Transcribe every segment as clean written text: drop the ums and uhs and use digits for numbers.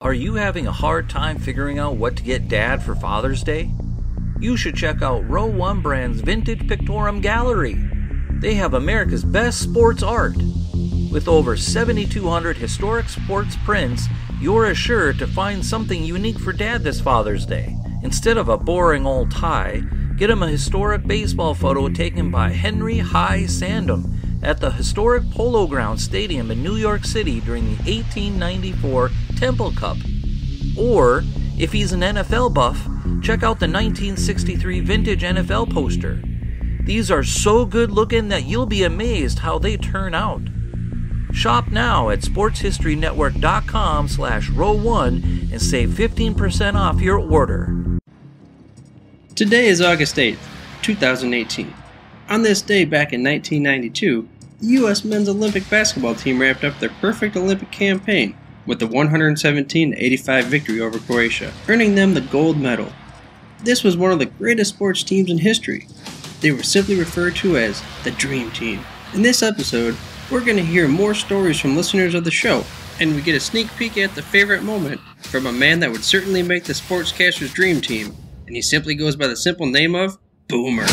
Are you having a hard time figuring out what to get Dad for Father's Day? You should check out Row 1 Brand's Vintage Pictorum Gallery. They have America's best sports art. With over 7,200 historic sports prints, you're assured to find something unique for Dad this Father's Day. Instead of a boring old tie, get him a historic baseball photo taken by Henry High Sandom at the historic Polo Grounds Stadium in New York City during the 1894 Temple Cup. Or, if he's an NFL buff, check out the 1963 vintage NFL poster. These are so good looking that you'll be amazed how they turn out. Shop now at sportshistorynetwork.com/row1 and save 15% off your order. Today is August 8th, 2018. On this day back in 1992, the U.S. men's Olympic basketball team wrapped up their perfect Olympic campaign with the 117-85 victory over Croatia, earning them the gold medal. This was one of the greatest sports teams in history. They were simply referred to as the Dream Team. In this episode, we're going to hear more stories from listeners of the show, and we get a sneak peek at the favorite moment from a man that would certainly make the sportscaster's dream team, and he simply goes by the simple name of Boomer.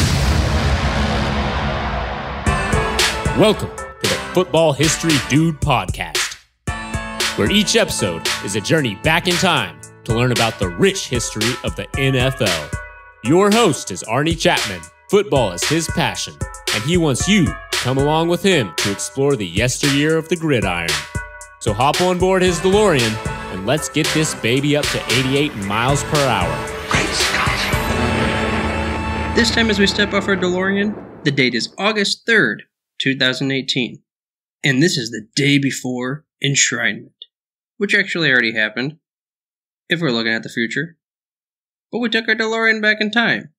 Welcome to the Football History Dude podcast, where each episode is a journey back in time to learn about the rich history of the NFL. Your host is Arnie Chapman. Football is his passion, and he wants you to come along with him to explore the yesteryear of the gridiron. So hop on board his DeLorean and let's get this baby up to 88 miles per hour. Great Scott! This time as we step off our DeLorean, the date is August 3rd, 2018. And this is the day before enshrinement, which actually already happened, if we're looking at the future. But we took our DeLorean back in time,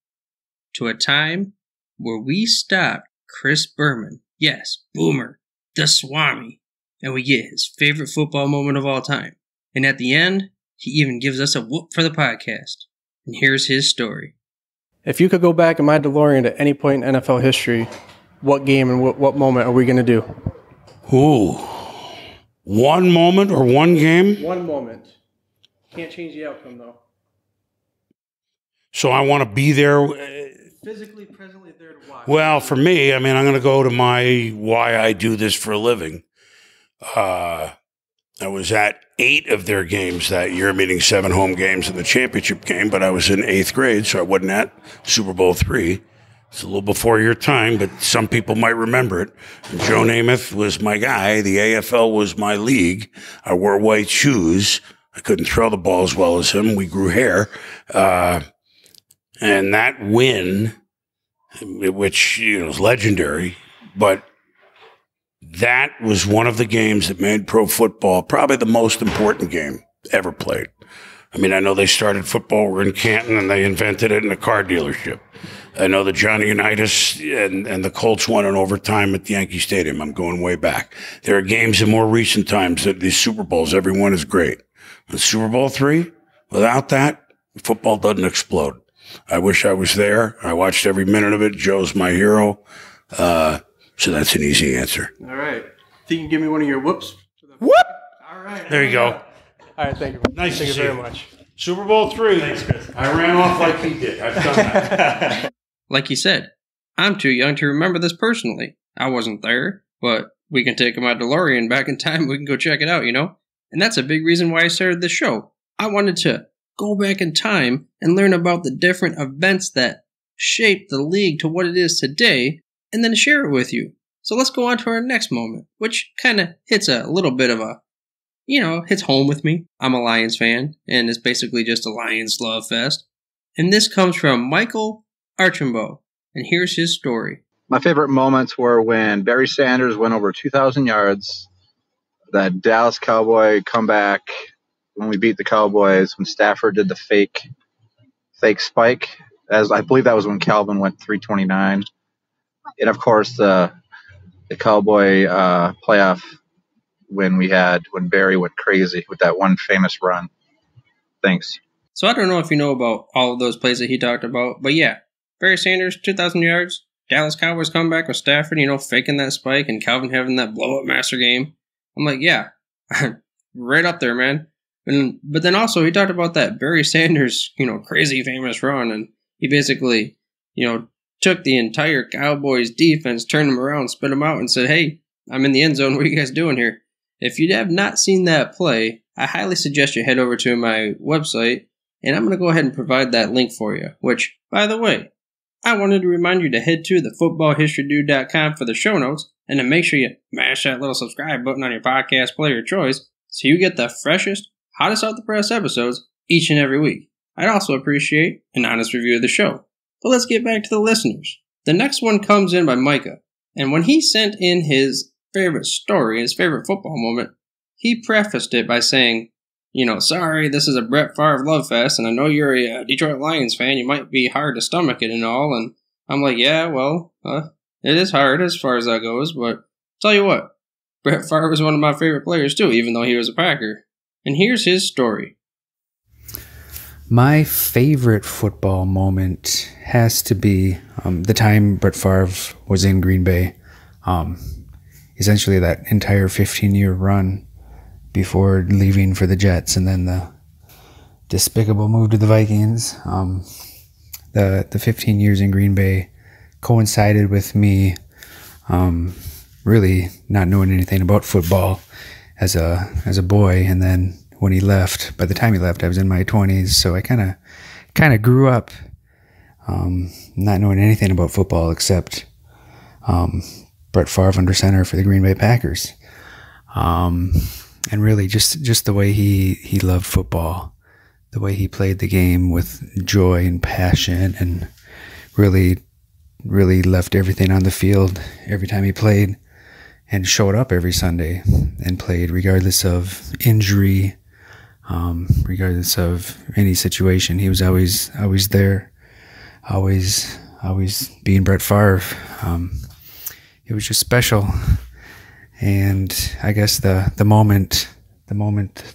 to a time where we stopped Chris Berman, yes, Boomer, the Swami, and we get his favorite football moment of all time. And at the end, he even gives us a whoop for the podcast. And here's his story. If you could go back in my DeLorean at any point in NFL history, what game and what moment are we going to do? Ooh. One moment or one game? One moment. Can't change the outcome, though. So I want to be there. Physically, presently there to watch. Well, for me, I'm going to go to my why I do this for a living. I was at 8 of their games that year, meaning 7 home games in the championship game, but I was in 8th grade, so I wasn't at Super Bowl III. It's a little before your time, but some people might remember it. And Joe Namath was my guy. The AFL was my league. I wore white shoes. I couldn't throw the ball as well as him. We grew hair. And that win, which is legendary, but that was one of the games that made pro football probably the most important game ever played. I mean, I know they started football, we're in Canton, and they invented it in a car dealership. I know that Johnny Unitas and the Colts won in overtime at the Yankee Stadium. I'm going way back. There are games in more recent times that these Super Bowls, every one is great. But Super Bowl III, without that, football doesn't explode. I wish I was there. I watched every minute of it. Joe's my hero. So that's an easy answer. All right. Think you can give me one of your whoops? Whoop! All right. There you go. All right, thank you. Nice Thank to you see very you. much. Super Bowl III. Thanks, Chris. I ran off like he did. I've done that. Like you said, I'm too young to remember this personally. I wasn't there, but we can take my DeLorean back in time. We can go check it out, And that's a big reason why I started this show. I wanted to go back in time and learn about the different events that shaped the league to what it is today, and then share it with you. So let's go on to our next moment, which kind of hits a little bit of a, hits home with me. I'm a Lions fan, and it's basically just a Lions love fest. And this comes from Michael Archambeau, and here's his story. My favorite moments were when Barry Sanders went over 2,000 yards, that Dallas Cowboy comeback, when we beat the Cowboys, when Stafford did the fake spike, as I believe that was when Calvin went 329, and of course the Cowboy playoff when Barry went crazy with that one famous run. Thanks. So I don't know if you know about all of those plays that he talked about, but yeah, Barry Sanders, 2,000 yards, Dallas Cowboys comeback with Stafford, faking that spike, and Calvin having that blow-up master game. I'm like, yeah, right up there, man. But then also he talked about that Barry Sanders, crazy famous run, and he basically, took the entire Cowboys defense, turned them around, spit them out, and said, "Hey, I'm in the end zone. What are you guys doing here?" If you have not seen that play, I highly suggest you head over to my website, and I'm going to go ahead and provide that link for you, which, by the way, I wanted to remind you to head to thefootballhistorydude.com for the show notes, and to make sure you mash that little subscribe button on your podcast player of choice so you get the freshest, hottest out the press episodes each and every week. I'd also appreciate an honest review of the show. But let's get back to the listeners. The next one comes in by Micah, and when he sent in his favorite story, his favorite football moment, he prefaced it by saying, sorry, this is a Brett Favre love fest, and I know you're a Detroit Lions fan, you might be hard to stomach it and all, and I'm like, yeah, well, it is hard as far as that goes, but tell you what, Brett Favre was one of my favorite players too, even though he was a Packer. And here's his story. My favorite football moment has to be the time Brett Favre was in Green Bay. Essentially that entire 15-year run before leaving for the Jets, and then the despicable move to the Vikings. The 15 years in Green Bay coincided with me really not knowing anything about football as a boy, and then when he left, by the time he left, I was in my 20s, so I kind of grew up not knowing anything about football except Brett Favre under center for the Green Bay Packers. And really just the way he loved football, the way he played the game with joy and passion, and really left everything on the field every time he played, and showed up every Sunday and played regardless of injury, regardless of any situation. He was always there, always being Brett Favre. It was just special. And I guess the moment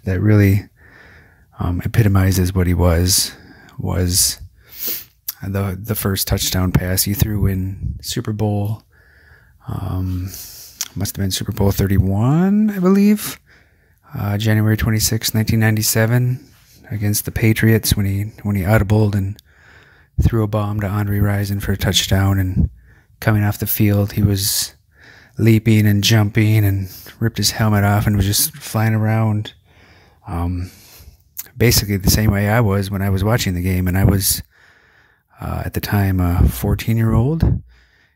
that really epitomizes what he was the first touchdown pass he threw in Super Bowl, must have been Super Bowl 31, I believe, January 26, 1997, against the Patriots, when he audibled and threw a bomb to Andre Rison for a touchdown. And coming off the field, he was leaping and jumping and ripped his helmet off and was just flying around, basically the same way I was when I was watching the game. And I was at the time a 14-year-old,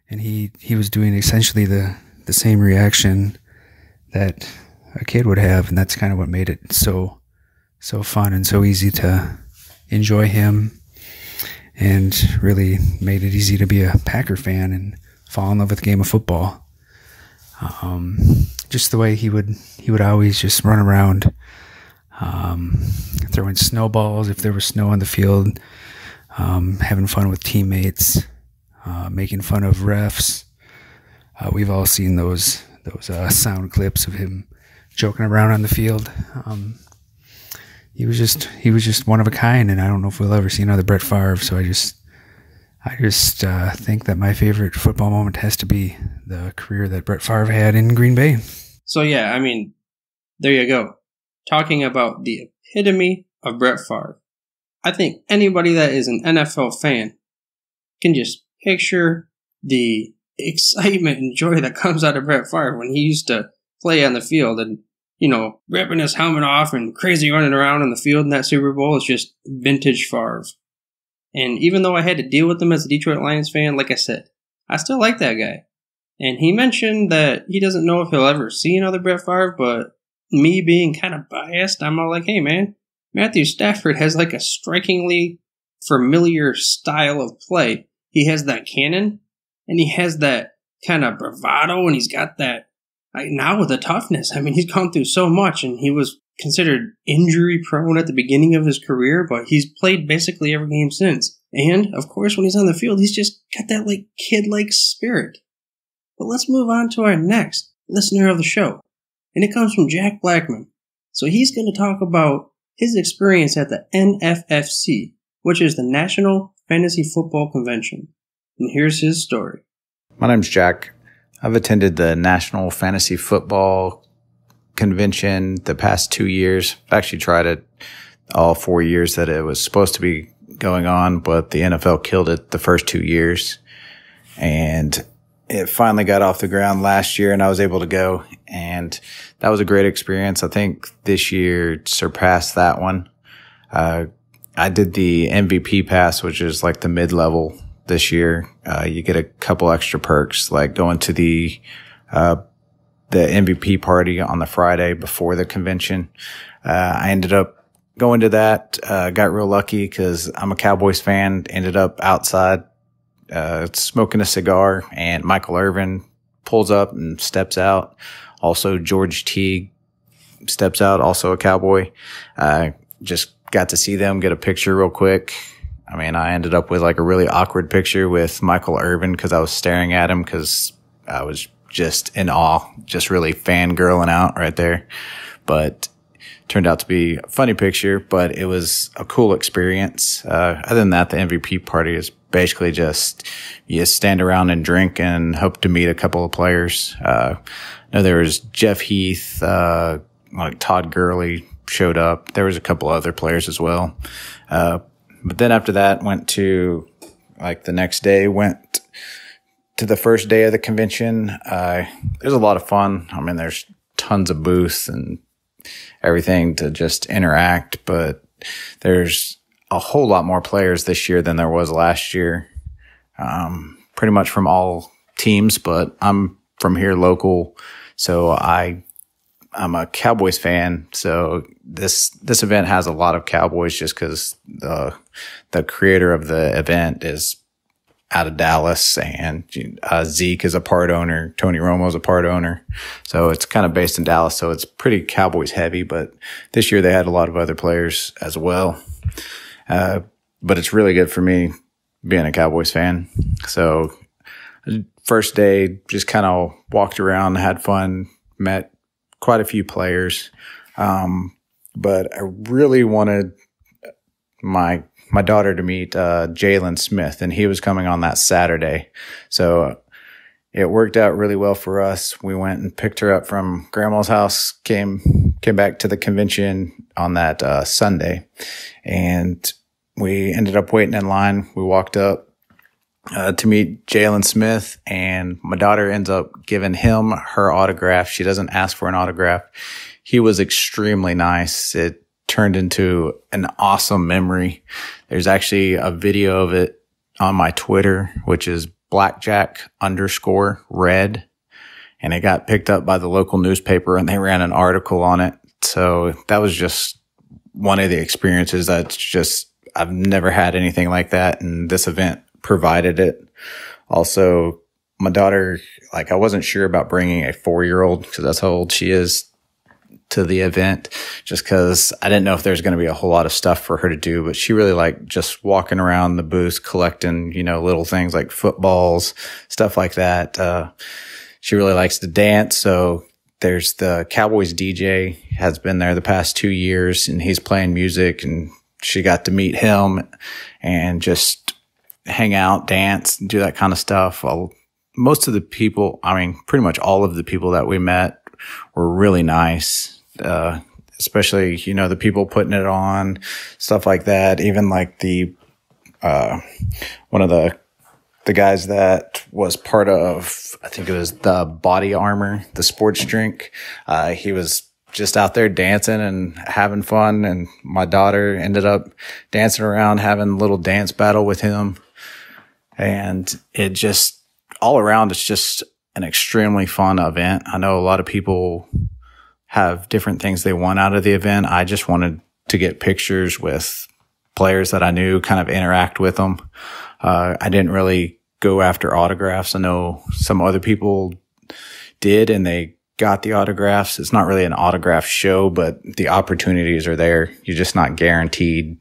and he was doing essentially the same reaction that a kid would have, and that's kind of what made it so fun and so easy to enjoy him, and really made it easy to be a Packer fan and fall in love with the game of football. Just the way he would always just run around, throwing snowballs if there was snow on the field, having fun with teammates, making fun of refs. We've all seen those sound clips of him joking around on the field. He was just one of a kind, and I don't know if we'll ever see another Brett Favre. So I just think that my favorite football moment has to be the career that Brett Favre had in Green Bay. So yeah, I mean, there you go. Talking about the epitome of Brett Favre. I think anybody that is an NFL fan can just picture the excitement and joy that comes out of Brett Favre when he used to play on the field, and ripping his helmet off and crazy running around in the field in that Super Bowl is just vintage Favre. And even though I had to deal with him as a Detroit Lions fan, like I said, I still like that guy. And he mentioned that he doesn't know if he'll ever see another Brett Favre, but me being kind of biased, I'm all like, hey man, Matthew Stafford has like a strikingly familiar style of play. He has that cannon, and he has that kind of bravado, and he's got that, now with the toughness. I mean, he's gone through so much, and he was considered injury prone at the beginning of his career, but he's played basically every game since. And, of course, when he's on the field, he's just got that kid-like spirit. But let's move on to our next listener of the show. And it comes from Jack Blackmon. So he's going to talk about his experience at the NFFC, which is the National Fantasy Football Convention. And here's his story. My name's Jack. I've attended the National Fantasy Football convention the past 2 years. I've actually tried it all 4 years that it was supposed to be going on, but the NFL killed it the first 2 years. And it finally got off the ground last year, and I was able to go. And that was a great experience. I think this year surpassed that one. I did the MVP pass, which is like the mid-level this year. You get a couple extra perks, like going to the MVP party on the Friday before the convention. I ended up going to that, got real lucky because I'm a Cowboys fan, ended up outside, smoking a cigar, and Michael Irvin pulls up and steps out. Also, George Teague steps out, also a Cowboy. Just got to see them, get a picture real quick. I mean, I ended up with like a really awkward picture with Michael Irvin because I was staring at him because I was just in awe, just really fangirling out right there. But turned out to be a funny picture, but it was a cool experience. Other than that, the MVP party is basically just you stand around and drink and hope to meet a couple of players. I know there was Jeff Heath, like Todd Gurley showed up. There was a couple other players as well. But then after that, went to like the next day, went to the first day of the convention. It was a lot of fun. I mean, there's tons of booths and everything to just interact, but there's a whole lot more players this year than there was last year. Pretty much from all teams, but I'm from here local, so I'm a Cowboys fan. So this event has a lot of Cowboys just because the creator of the event is out of Dallas, and Zeke is a part owner. Tony Romo's a part owner. So it's kind of based in Dallas. So it's pretty Cowboys heavy, but this year they had a lot of other players as well. But it's really good for me being a Cowboys fan. So first day, just kind of walked around, had fun, met quite a few players. But I really wanted my daughter to meet Jalen Smith, and he was coming on that Saturday. So it worked out really well for us. We went and picked her up from grandma's house, came back to the convention on that Sunday, and we ended up waiting in line. We walked up to meet Jalen Smith, and my daughter ends up giving him her autograph. She doesn't ask for an autograph. He was extremely nice. It turned into an awesome memory. There's actually a video of it on my Twitter, which is blackjack_red. And it got picked up by the local newspaper, and they ran an article on it. So that was just one of the experiences that's just, I've never had anything like that. And this event provided it. Also, my daughter, like, I wasn't sure about bringing a 4-year-old because that's how old she is to the event, just because I didn't know if there's going to be a whole lot of stuff for her to do, but she really liked just walking around the booth, collecting, little things like footballs, stuff like that. She really likes to dance. So there's the Cowboys DJ has been there the past 2 years, and he's playing music, and she got to meet him and just hang out, dance, do that kind of stuff. Well, most of the people, I mean, pretty much all of the people that we met were really nice. Especially, the people putting it on, stuff like that. Even like the, one of the guys that was part of, I think it was the Body Armor, the sports drink. He was just out there dancing and having fun. And my daughter ended up dancing around, having a little dance battle with him. And it just, all around, it's just an extremely fun event. I know a lot of people have different things they want out of the event. I just wanted to get pictures with players that I knew, kind of interact with them. I didn't really go after autographs. I know some other people did, and they got the autographs. It's not really an autograph show, but the opportunities are there. You're just not guaranteed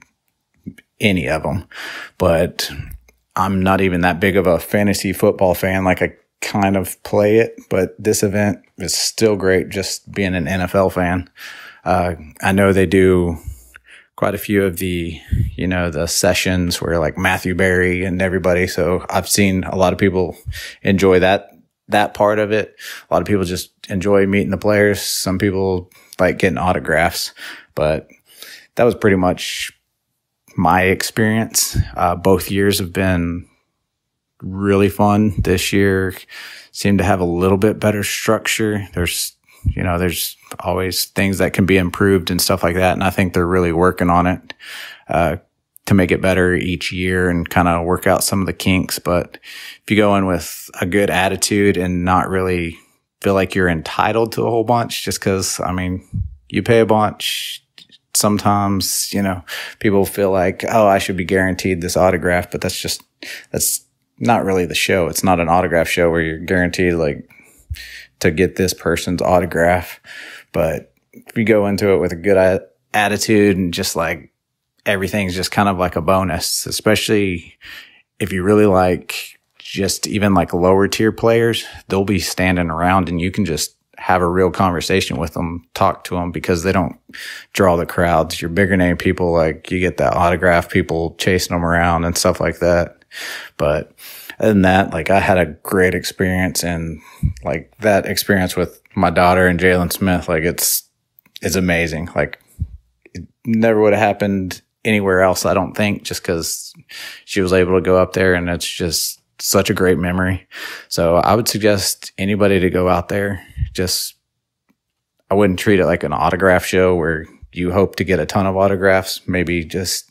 any of them. But I'm not even that big of a fantasy football fan. Like, I kind of play it, but this event is still great just being an NFL fan. I know they do quite a few of the, the sessions where like Matthew Berry and everybody. So I've seen a lot of people enjoy that that part of it. A lot of people just enjoy meeting the players. Some people like getting autographs, but that was pretty much my experience. Both years have been really fun. This year seemed to have a little bit better structure. There's always things that can be improved and stuff like that. And I think they're really working on it, to make it better each year and kind of work out some of the kinks. But if you go in with a good attitude and not really feel like you're entitled to a whole bunch, just because, I mean, you pay a bunch, sometimes, people feel like, oh, I should be guaranteed this autograph, but that's not really the show. It's not an autograph show where you're guaranteed like to get this person's autograph. But if you go into it with a good attitude and just like, everything's just kind of like a bonus, especially if you really like just even like lower tier players, they'll be standing around and you can just have a real conversation with them, talk to them, because they don't draw the crowds. Your bigger name people, like you get that autograph, people chasing them around and stuff like that. But other than that, like I had a great experience, and like that experience with my daughter and Jalen Smith, like it's amazing. Like it never would have happened anywhere else, I don't think, just because she was able to go up there, and it's just such a great memory. So I would suggest anybody to go out there. I wouldn't treat it like an autograph show where you hope to get a ton of autographs. Maybe just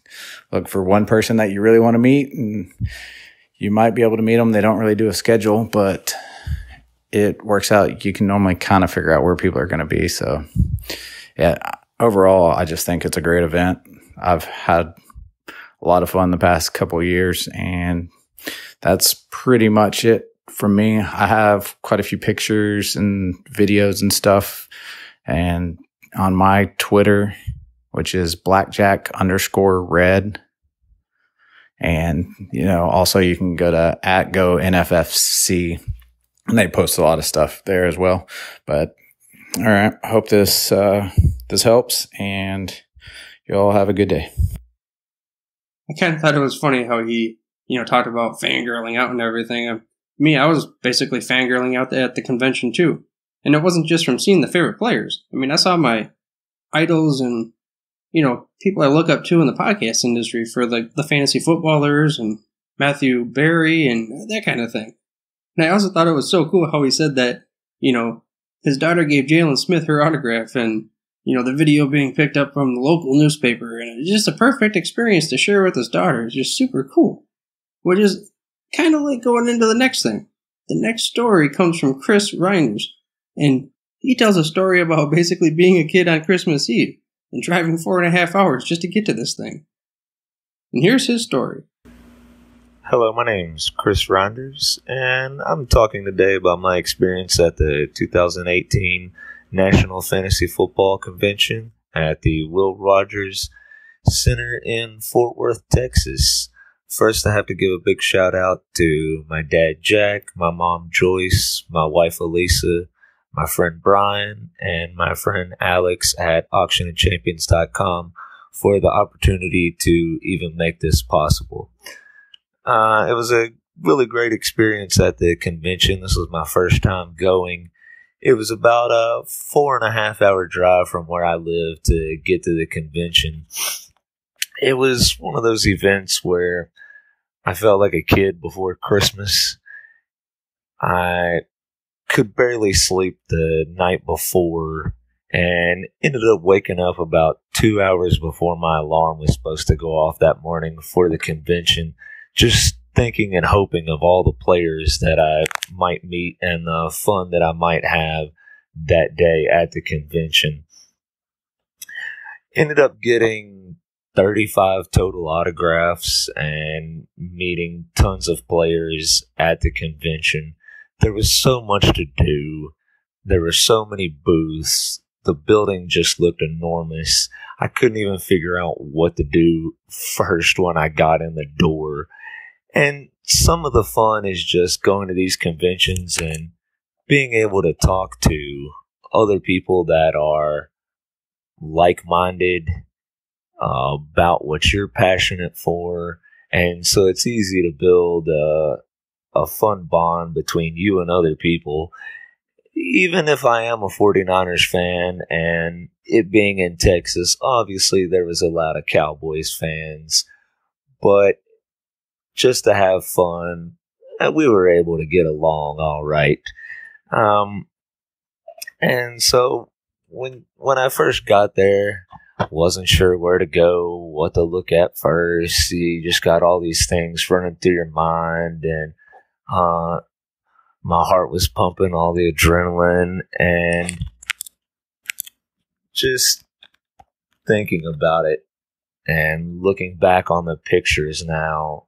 look for one person that you really want to meet, and you might be able to meet them. They don't really do a schedule, but it works out. You can normally kind of figure out where people are going to be. So yeah, overall, I just think it's a great event. I've had a lot of fun the past couple of years, and that's pretty much it from me. I have quite a few pictures and videos and stuff, and on my Twitter, which is blackjack_red. And, also you can go to @GoNFFC, and they post a lot of stuff there as well. But all right, I hope this helps, and you all have a good day. I kind of thought it was funny how he, talked about fangirling out and everything. I was basically fangirling out at the convention too. And it wasn't just from seeing the favorite players. I mean, I saw my idols and, people I look up to in the podcast industry for the fantasy footballers and Matthew Berry and that kind of thing. And I also thought it was so cool how he said that, his daughter gave Jalen Smith her autograph, and the video being picked up from the local newspaper, and it's just a perfect experience to share with his daughter. It's just super cool. Which is kind of like going into the next thing. The next story comes from Chris Rynders, and he tells a story about basically being a kid on Christmas Eve and driving 4.5 hours just to get to this thing. And here's his story. Hello, my name's Chris Rynders, and I'm talking today about my experience at the 2018 National Fantasy Football Convention at the Will Rogers Center in Fort Worth, Texas. First, I have to give a big shout out to my dad, Jack, my mom, Joyce, my wife, Elisa, my friend, Brian, and my friend, Alex at auctionandchampions.com for the opportunity to even make this possible. It was a really great experience at the convention. This was my first time going. It was about a 4.5 hour drive from where I live to get to the convention. It was one of those events where I felt like a kid before Christmas. I could barely sleep the night before and ended up waking up about 2 hours before my alarm was supposed to go off that morning for the convention, just thinking and hoping of all the players that I might meet and the fun that I might have that day at the convention. Ended up getting 35 total autographs and meeting tons of players at the convention. There was so much to do. There were so many booths. The building just looked enormous. I couldn't even figure out what to do first when I got in the door. And some of the fun is just going to these conventions and being able to talk to other people that are like-minded about what you're passionate for. And so it's easy to build a fun bond between you and other people. Even if I am a 49ers fan, and it being in Texas, obviously there was a lot of Cowboys fans, but just to have fun, we were able to get along all right. And so when I first got there, I wasn't sure where to go, what to look at first. You just got all these things running through your mind, and my heart was pumping, all the adrenaline, and just thinking about it and looking back on the pictures now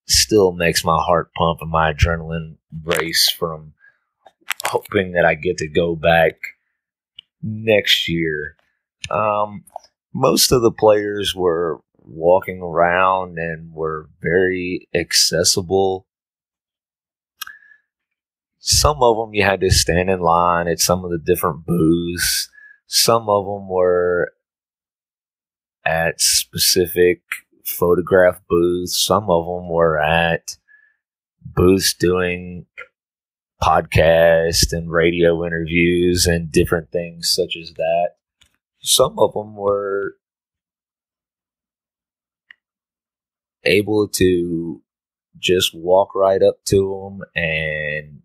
still makes my heart pump and my adrenaline race from hoping that I get to go back next year. Most of the players were walking around and were very accessible. Some of them you had to stand in line at some of the different booths. Some of them were at specific photograph booths. Some of them were at booths doing podcast and radio interviews and different things such as that. Some of them were able to just walk right up to them and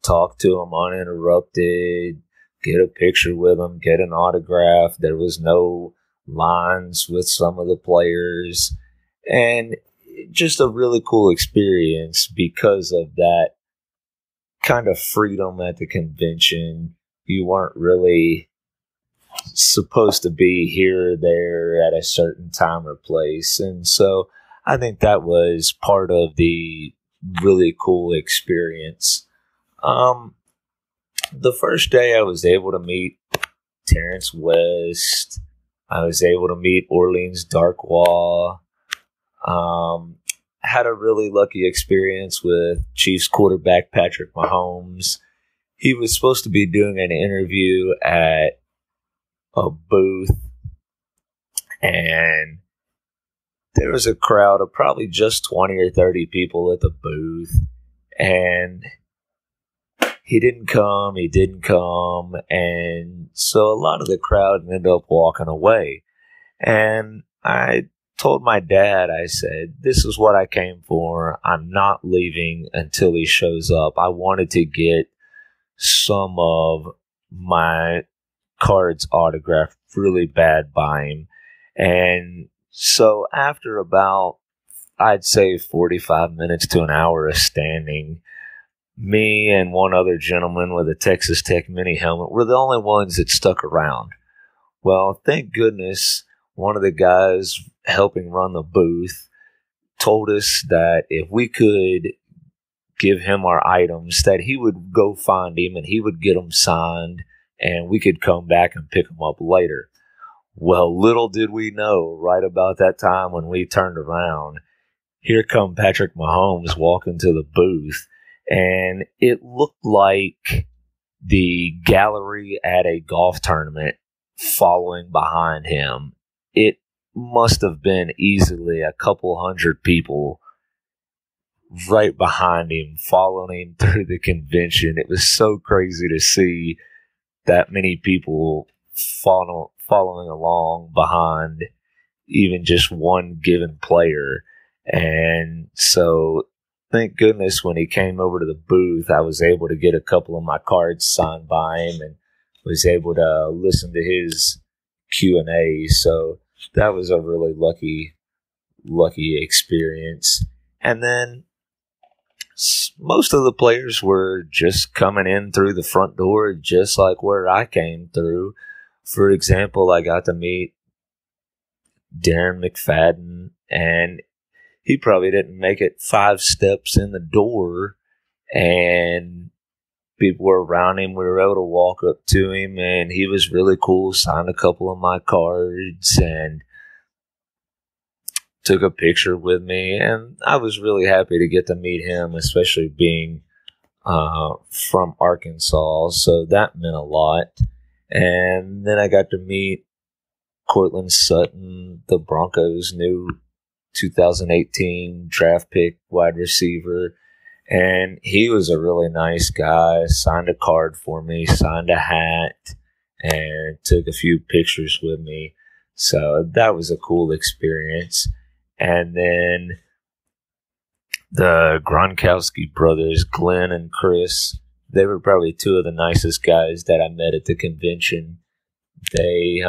talk to them uninterrupted, get a picture with them, get an autograph. There was no lines with some of the players, and just a really cool experience because of that kind of freedom at the convention. You weren't really supposed to be here or there at a certain time or place, and so I think that was part of the really cool experience. The first day I was able to meet Terrence West. I was able to meet Orleans Darkwa. Had a really lucky experience with Chiefs quarterback Patrick Mahomes. He was supposed to be doing an interview at a booth, and there was a crowd of probably just 20 or 30 people at the booth, and he didn't come, and so a lot of the crowd ended up walking away. And I told my dad, I said, this is what I came for. I'm not leaving until he shows up. I wanted to get some of my cards autographed really bad by him. And so after about, I'd say 45 minutes to an hour of standing, me and one other gentleman with a Texas Tech mini helmet were the only ones that stuck around. Well, thank goodness one of the guys helping run the booth told us that if we could give him our items, that he would go find him and he would get them signed, and we could come back and pick them up later. Well, little did we know, right about that time when we turned around, here come Patrick Mahomes walking to the booth. And it looked like the gallery at a golf tournament following behind him. It must have been easily a couple hundred people right behind him, following him through the convention. It was so crazy to see that many people following along behind even just one given player. And so thank goodness when he came over to the booth, I was able to get a couple of my cards signed by him and was able to listen to his Q&A. So that was a really lucky experience. And then most of the players were just coming in through the front door, just like where I came through. For example, I got to meet Darren McFadden, and he probably didn't make it 5 steps in the door, and people were around him. We were able to walk up to him, and he was really cool, signed a couple of my cards, and took a picture with me. And I was really happy to get to meet him, especially being from Arkansas, so that meant a lot. And then I got to meet Cortland Sutton, the Broncos' new 2018 draft pick wide receiver, And he was a really nice guy, signed a card for me, signed a hat, and took a few pictures with me. So that was a cool experience. And then the Gronkowski brothers, Glenn and Chris, they were probably two of the nicest guys that I met at the convention. They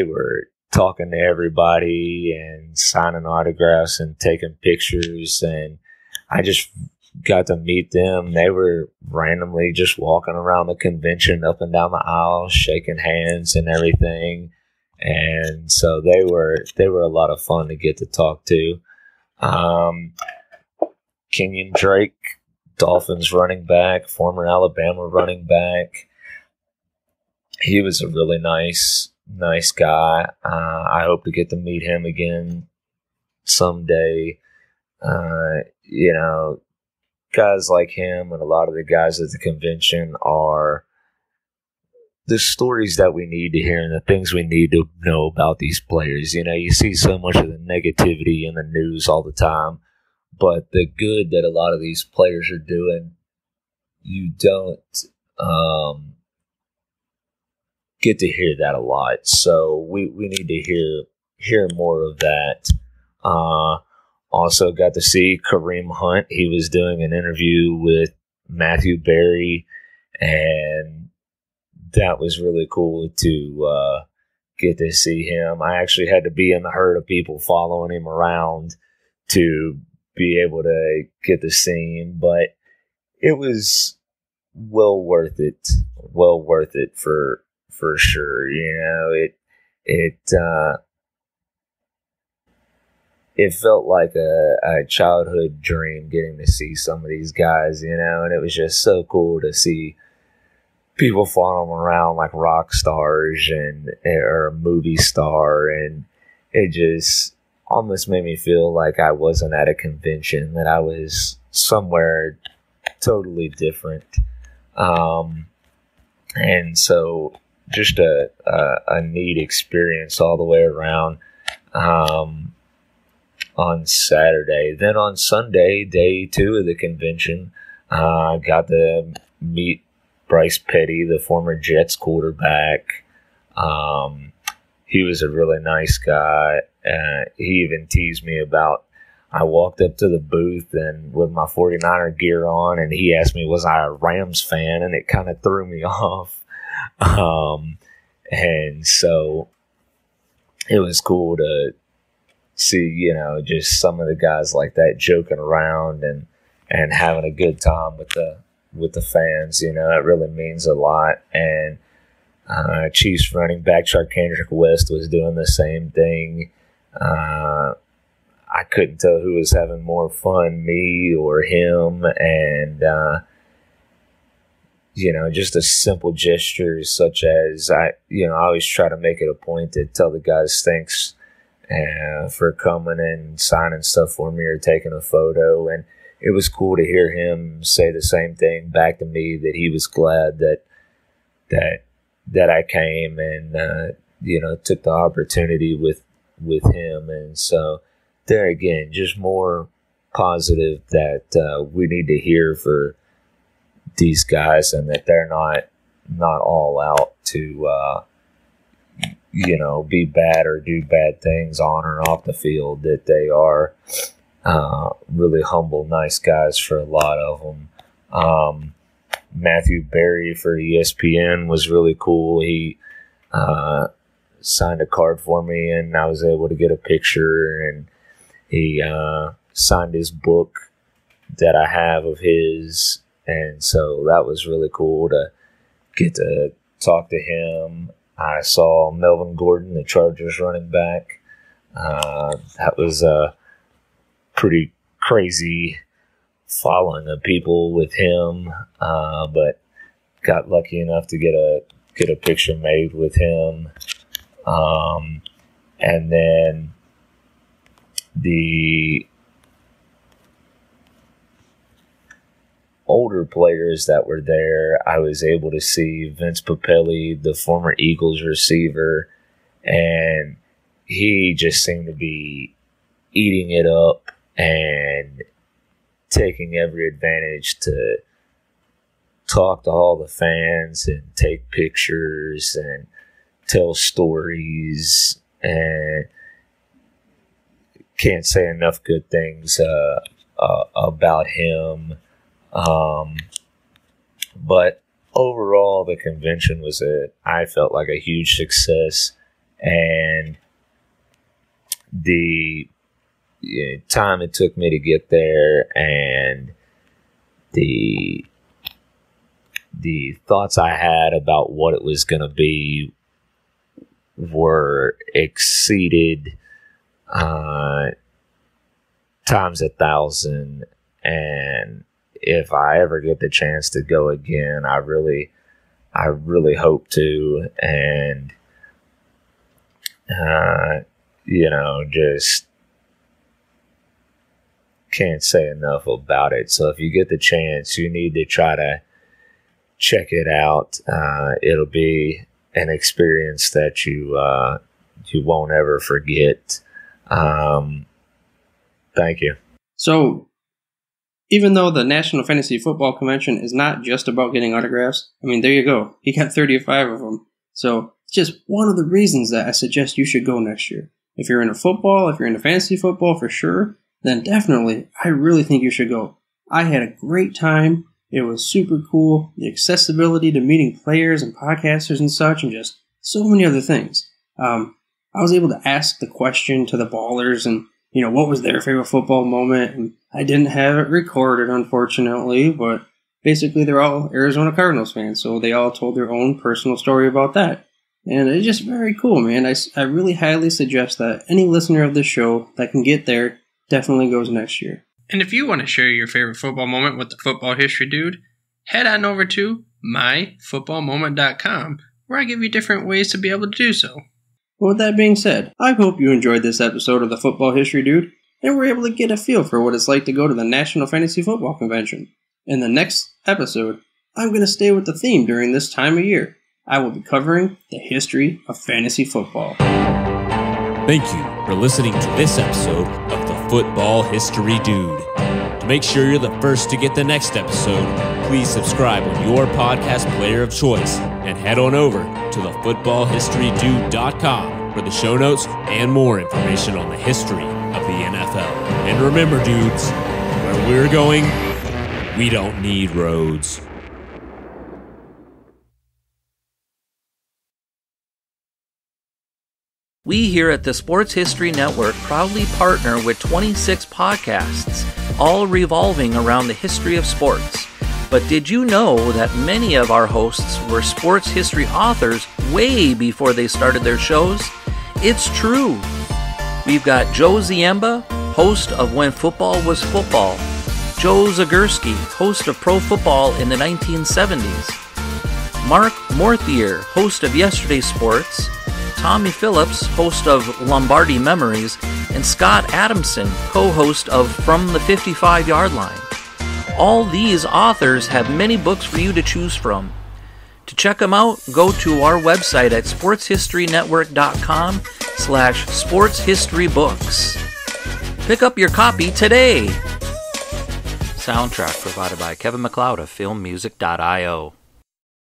were talking to everybody and signing autographs and taking pictures, and I just got to meet them. They were randomly just walking around the convention up and down the aisle, shaking hands and everything. And so they were a lot of fun to get to talk to. Kenyon Drake, Dolphins running back, former Alabama running back. He was a really nice guy. I hope to get to meet him again someday. Guys like him and a lot of the guys at the convention are the stories that we need to hear and the things we need to know about these players. You see so much of the negativity in the news all the time, but the good that a lot of these players are doing, you don't get to hear that a lot. So we need to hear more of that. Also got to see Kareem Hunt. He was doing an interview with Matthew Berry, and that was really cool to get to see him. I actually had to be in the herd of people following him around to be able to get to see him, but it was well worth it. Well worth it for sure. It felt like a childhood dream getting to see some of these guys, and it was just so cool to see people following them around like rock stars or a movie star, and it just almost made me feel like I wasn't at a convention, that I was somewhere totally different. And so just a neat experience all the way around. On Saturday. Then on Sunday, day 2 of the convention, got to meet Bryce Petty, the former Jets quarterback. He was a really nice guy. He even teased me about, I walked up to the booth and with my 49er gear on, and he asked me, was I a Rams fan? And it kind of threw me off. And so it was cool to see, just some of the guys like that joking around and having a good time with the fans. It really means a lot. And Chiefs running back Charcandrick West was doing the same thing. I couldn't tell who was having more fun, me or him. And just a simple gesture such as I always try to make it a point to tell the guys thanks for coming and signing stuff for me or taking a photo. And it was cool to hear him say the same thing back to me, that he was glad that I came and took the opportunity with him. And so there again, just more positive that we need to hear for these guys, and that they're not all out to be bad or do bad things on or off the field, that they are really humble, nice guys for a lot of them. Matthew Berry for ESPN was really cool. He signed a card for me, and I was able to get a picture, and he signed his book that I have of his, and so that was really cool to get to talk to him. I saw Melvin Gordon, the Chargers running back. That was a pretty crazy following of people with him, but got lucky enough to get a picture made with him. And then the older players that were there, I was able to see Vince Papelli, the former Eagles receiver, and he just seemed to be eating it up and taking every advantage to talk to all the fans and take pictures and tell stories, and can't say enough good things about him. But overall, the convention was I felt like a huge success, and the time it took me to get there and the thoughts I had about what it was going to be were exceeded times 1,000. And if I ever get the chance to go again, I really hope to. And just can't say enough about it. So if you get the chance, you need to try to check it out. It'll be an experience that you won't ever forget. Thank you. So, even though the National Fantasy Football Convention is not just about getting autographs, I mean, there you go. He got 35 of them. So, it's just one of the reasons that I suggest you should go next year. If you're into football, if you're into fantasy football for sure, then definitely, I really think you should go. I had a great time. It was super cool. The accessibility to meeting players and podcasters and such, and just so many other things. I was able to ask the question to the ballers and, what was their favorite football moment. And I didn't have it recorded, unfortunately, but basically they're all Arizona Cardinals fans, so they all told their own personal story about that. And it's just very cool, man. I really highly suggest that any listener of this show that can get there definitely goes next year. And if you want to share your favorite football moment with the Football History Dude, head on over to myfootballmoment.com, where I give you different ways to be able to do so. But with that being said, I hope you enjoyed this episode of the Football History Dude, and were able to get a feel for what it's like to go to the National Fantasy Football Convention. In the next episode, I'm going to stay with the theme during this time of year. I will be covering the history of fantasy football. Thank you for listening to this episode of the Football History Dude. To make sure you're the first to get the next episode, please subscribe on your podcast player of choice and head on over to thefootballhistorydude.com for the show notes and more information on the history of the NFL. And remember, dudes, where we're going, we don't need roads. We here at the Sports History Network proudly partner with 26 podcasts, all revolving around the history of sports. But did you know that many of our hosts were sports history authors way before they started their shows? It's true. We've got Joe Ziemba, host of When Football Was Football, Joe Zagurski, host of Pro Football in the 1970s, Mark Morthier, host of Yesterday's Sports, Tommy Phillips, host of Lombardi Memories, and Scott Adamson, co-host of From the 55-Yard Line. All these authors have many books for you to choose from. To check them out, go to our website at sportshistorynetwork.com/sportshistorybooks. Pick up your copy today. Soundtrack provided by Kevin MacLeod of filmmusic.io.